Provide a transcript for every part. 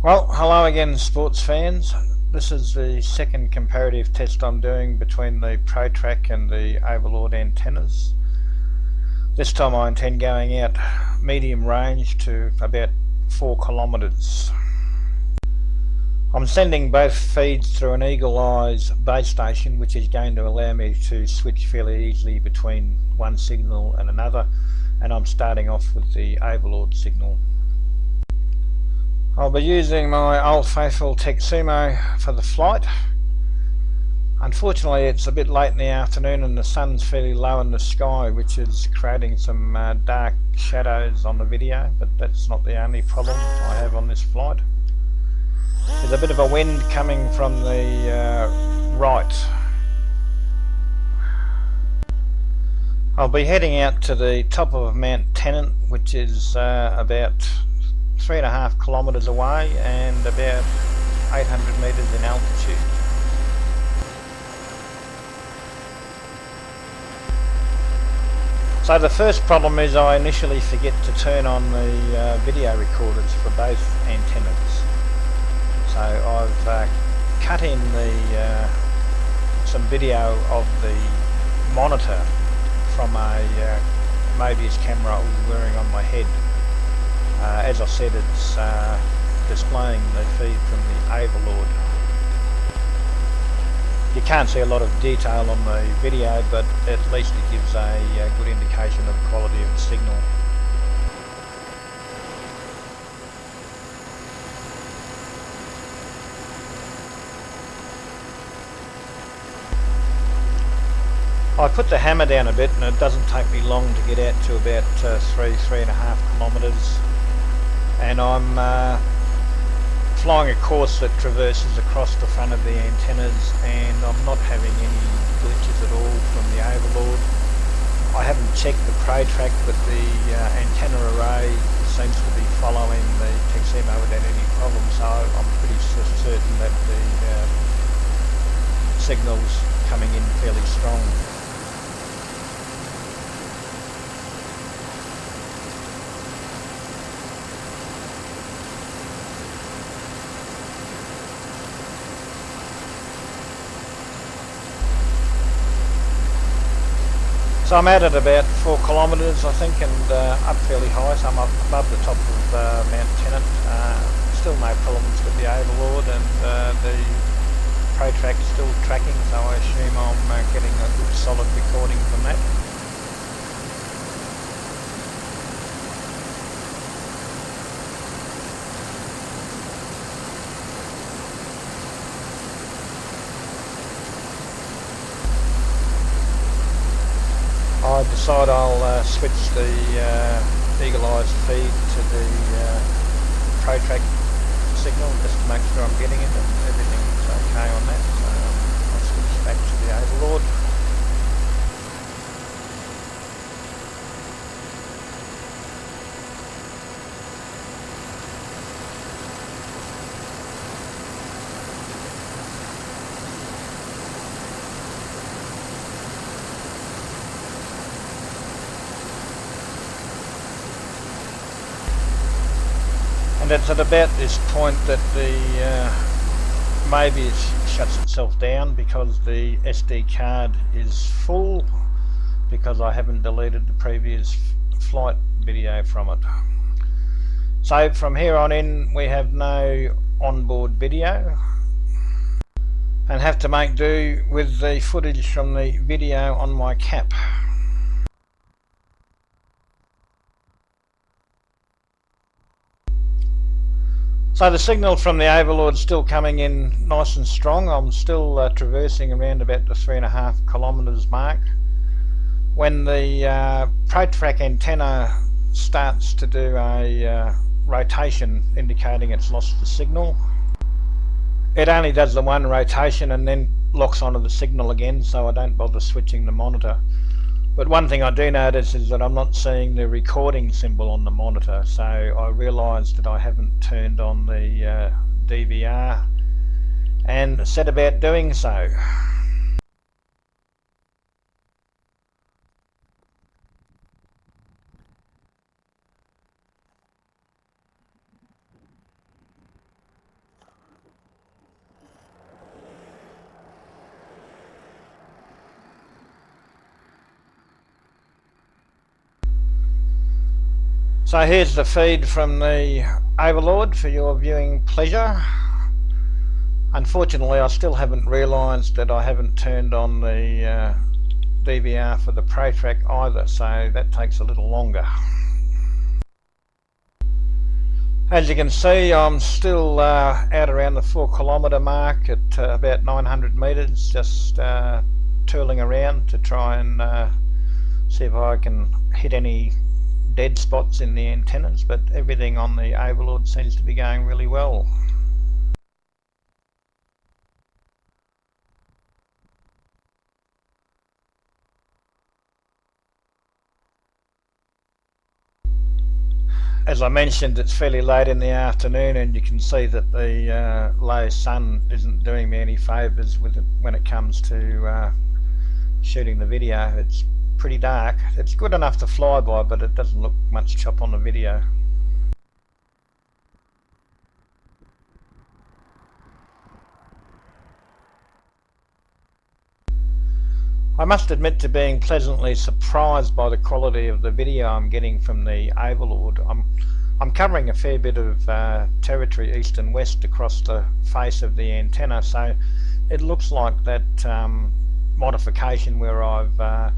Well, hello again, sports fans. This is the second comparative test I'm doing between the ProTrack and the Overlord antennas. This time I intend going out medium range to about 4 kilometres. I'm sending both feeds through an Eagle Eyes base station, which is going to allow me to switch fairly easily between one signal and another, and I'm starting off with the Overlord signal. I'll be using my old faithful Texumo for the flight. Unfortunately, it's a bit late in the afternoon and the sun's fairly low in the sky, which is creating some dark shadows on the video, but that's not the only problem I have on this flight. There's a bit of a wind coming from the right. I'll be heading out to the top of Mount Tennant, which is about 3.5 kilometres away and about 800 metres in altitude. So the first problem is I initially forget to turn on the video recorders for both antennas. So I've cut in the some video of the monitor from a Mobius camera I was wearing on my head. As I said, it's displaying the feed from the Overlord. You can't see a lot of detail on the video, but at least it gives a good indication of the quality of the signal. I put the hammer down a bit, and it doesn't take me long to get out to about 3.5 kilometres. And I'm flying a course that traverses across the front of the antennas, and I'm not having any glitches at all from the Overlord. I haven't checked the ProTrack, but the antenna array seems to be following the Texumo without any problem, so I'm pretty certain that the signal's coming in fairly strong. So I'm out at about 4 kilometres, I think, and up fairly high, so I'm up above the top of Mount Tennant. Still no problems with the Overlord, and the ProTrack still tracking, so I assume I'm getting a good solid recording from that. I decide I'll switch the Eagle Eyes feed to the ProTrack signal just to make sure I'm getting it and everything's okay on that. So I'll switch back to the Overlord. And it's at about this point that the Mobius shuts itself down because the SD card is full, because I haven't deleted the previous flight video from it. So from here on in we have no onboard video and have to make do with the footage from the video on my cap. So the signal from the Overlord is still coming in nice and strong. I'm still traversing around about the 3.5 kilometres mark. When the ProTrack antenna starts to do a rotation indicating it's lost the signal, it only does the one rotation and then locks onto the signal again, so I don't bother switching the monitor. But one thing I do notice is that I'm not seeing the recording symbol on the monitor, so I realised that I haven't turned on the DVR and set about doing so. So here's the feed from the Overlord for your viewing pleasure. Unfortunately, I still haven't realised that I haven't turned on the DVR for the ProTrack either, so that takes a little longer. As you can see, I'm still out around the 4 kilometre mark at about 900 metres, just twirling around to try and see if I can hit any dead spots in the antennas, but everything on the Overlord seems to be going really well. As I mentioned, it's fairly late in the afternoon, and you can see that the low sun isn't doing me any favours with it when it comes to shooting the video. It's pretty dark. It's good enough to fly by, but it doesn't look much chop on the video. I must admit to being pleasantly surprised by the quality of the video I'm getting from the Overlord. I'm covering a fair bit of territory east and west across the face of the antenna, so it looks like that modification where I've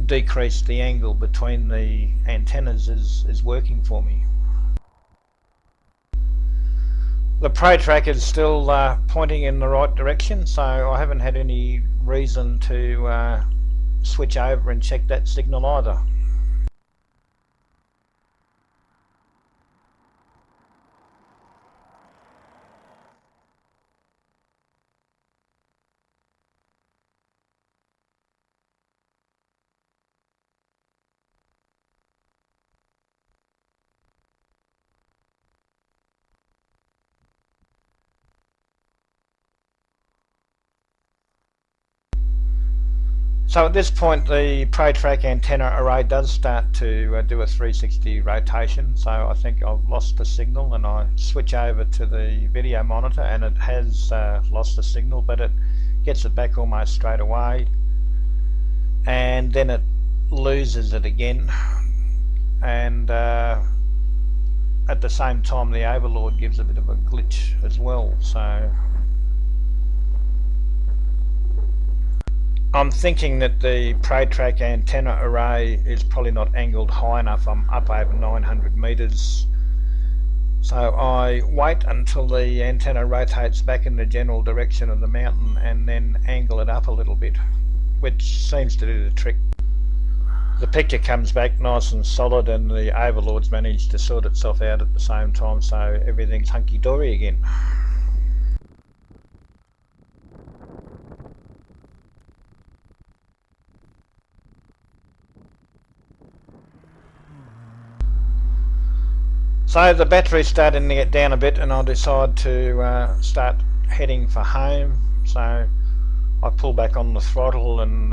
decreased the angle between the antennas is working for me. The ProTrack is still pointing in the right direction, so I haven't had any reason to switch over and check that signal either. So at this point the ProTrack antenna array does start to do a 360 rotation, so I think I've lost the signal, and I switch over to the video monitor and it has lost the signal, but it gets it back almost straight away, and then it loses it again, and at the same time the Overlord gives a bit of a glitch as well. So I'm thinking that the ProTrack antenna array is probably not angled high enough. I'm up over 900 metres, so I wait until the antenna rotates back in the general direction of the mountain and then angle it up a little bit, which seems to do the trick. The picture comes back nice and solid, and the Overlord's managed to sort itself out at the same time, so everything's hunky-dory again. So the battery's starting to get down a bit, and I decide to start heading for home. So I pull back on the throttle and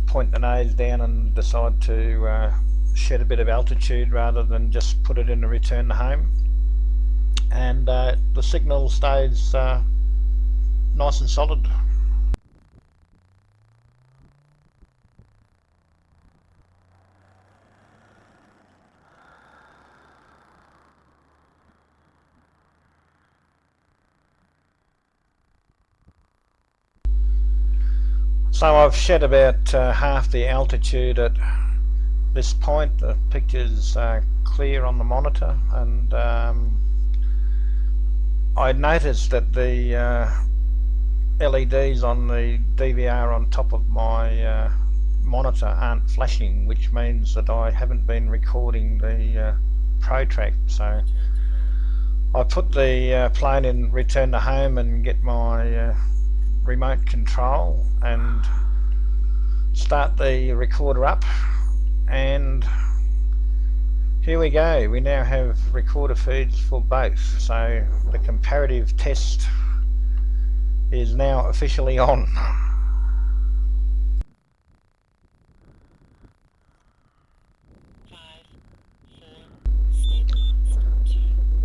point the nose down and decide to shed a bit of altitude rather than just put it in a return to home. And the signal stays nice and solid. So I've shed about half the altitude at this point. The picture's clear on the monitor, and I noticed that the LEDs on the DVR on top of my monitor aren't flashing, which means that I haven't been recording the ProTrack. So I put the plane in return to home and get my remote control and start the recorder up, and here we go. We now have recorder feeds for both, so the comparative test is now officially on.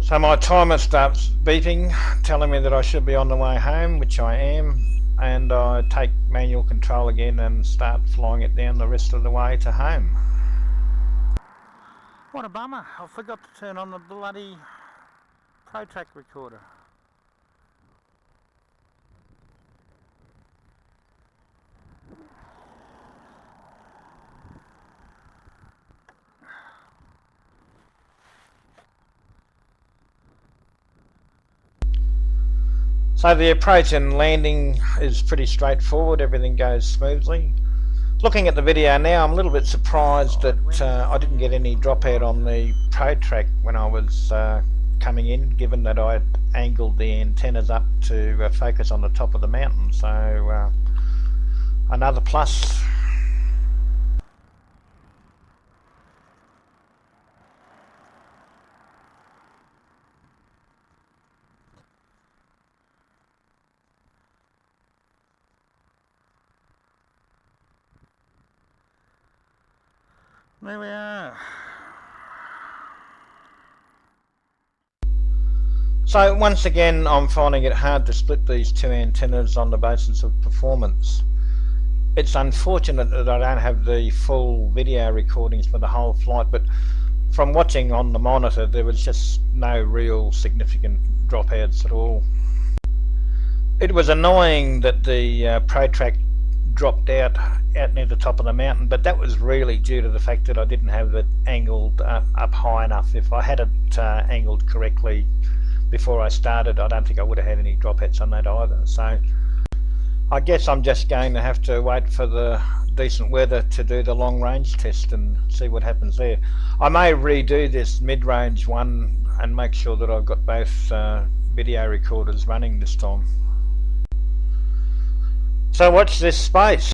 So my timer starts beeping, telling me that I should be on the way home, which I am, and I take manual control again and start flying it down the rest of the way to home. What a bummer, I forgot to turn on the bloody ProTrack recorder. So the approach and landing is pretty straightforward, everything goes smoothly. Looking at the video now, I'm a little bit surprised that I didn't get any dropout on the ProTrack when I was coming in, given that I had angled the antennas up to focus on the top of the mountain. So another plus. There we are. So once again, I'm finding it hard to split these two antennas on the basis of performance. It's unfortunate that I don't have the full video recordings for the whole flight, but from watching on the monitor there was just no real significant dropouts at all. It was annoying that the ProTrack dropped out near the top of the mountain, but that was really due to the fact that I didn't have it angled up high enough. If I had it angled correctly before I started, I don't think I would have had any dropouts on that either. So I guess I'm just going to have to wait for the decent weather to do the long range test and see what happens there. I may redo this mid-range one and make sure that I've got both video recorders running this time. So watch this space.